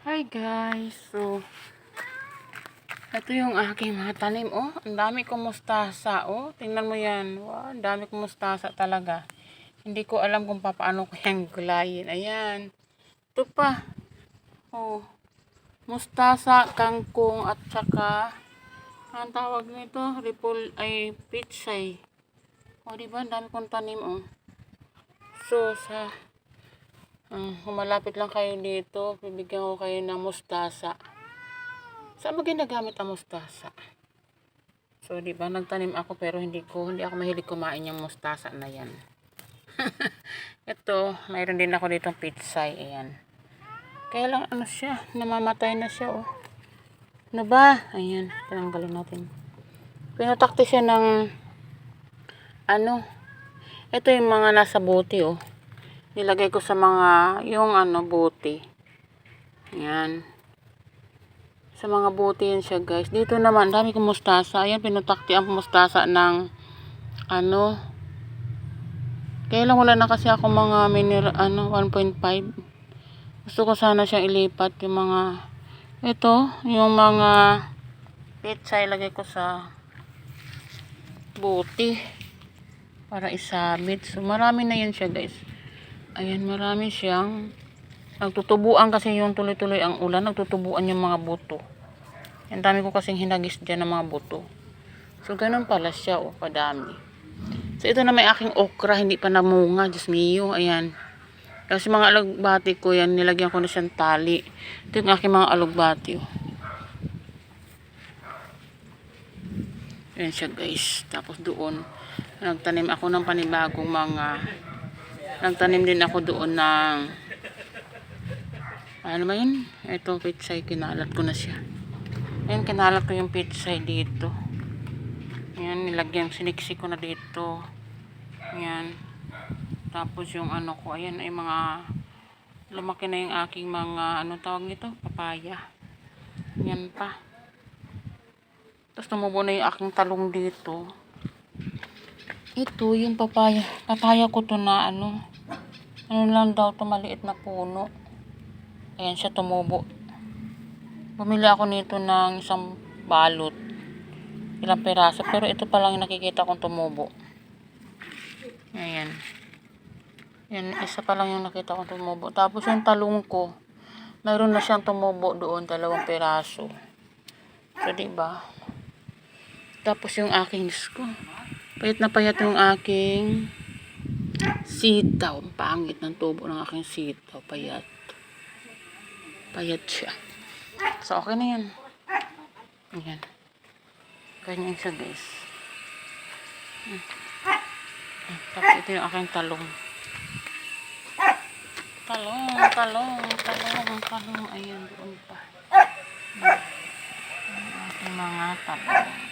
Hi guys, so ito yung aking mga tanim. Oh, ang dami kong mustasa. Oh, tingnan mo yan. Wow, ang dami kong mustasa talaga. Hindi ko alam kung paano ko yung gulayin. Ayan, ito pa. Oh, mustasa, kangkong at saka ang tawag nito, pitsay. Oh, diba, ang dami kong tanim. Oh, so kung malapit lang kayo dito, bibigyan ko kayo ng mustasa. Saan ba ginagamit ang mustasa? So, di ba, nagtanim ako pero hindi ako mahilig kumain yung mustasa na yan. Ito, mayroon din ako ditong pitsay. Ayan. Kaya lang, ano siya, namamatay na siya, oh. Ano ba? Ayan, tinanggalin natin. Pinutakti siya ng, ito yung mga nasa buti, oh. Nilagay ko sa mga, buti. Ayan. Sa mga buti yan siya, guys. Dito naman, dami kong mustasa. Ayan, pinutakti ang mustasa ng, kaya lang wala na kasi ako mga 1.5. Gusto ko sana siyang ilipat yung mga, yung mga pitsay, ilagay ko sa buti para isabit. So, marami na yan siya, guys. Ayan, marami siyang nagtutubuan kasi yung tuloy-tuloy ang ulan, nagtutubuan yung mga buto. Ang dami ko kasing hinagis dyan ng mga buto. So, ganun pala siya, oh, kadami. So, ito na may aking okra, hindi pa namunga, Diyos mio, ayan. Kasi mga alugbati ko yan, nilagyan ko na siyang tali. Ito yung aking mga alugbati, oh. Ayan siya, guys. Tapos doon, nagtanim ako ng panibagong nagtanim din ako doon ng, ano ba yun? Ito, pitsay, kinalat ko na siya. Ayan, kinalat ko yung pitsay dito. Ayan, nilagyan, siniksik ko na dito. Ayan. Tapos yung ko, ayan ay mga, lumaki na yung aking mga, tawag nito? Papaya. Ayan pa. Tapos tumubo na yung aking talong dito. Ito, yung papaya. Papaya ko to na, ano lang daw to, maliit na puno. Ayan siya, tumubo. Bumili ako nito ng isang balot. Ilang peraso. Pero ito pa lang yung nakikita kong tumubo. Ayan. Yan, isa pa lang yung nakita kong tumubo. Tapos yung talong ko, mayroon na siyang tumubo doon, 2 peraso. So, diba? Tapos yung aking, payat na payat yung aking sitaw. Ang pangit ng tubo ng aking sitaw. Payat. Payat siya. So, okay na yan. Ayan. Ganyan siya, guys. Tapos ito yung aking talong. Talong. Ayan, doon pa. Ayan. Ang aking mga talong.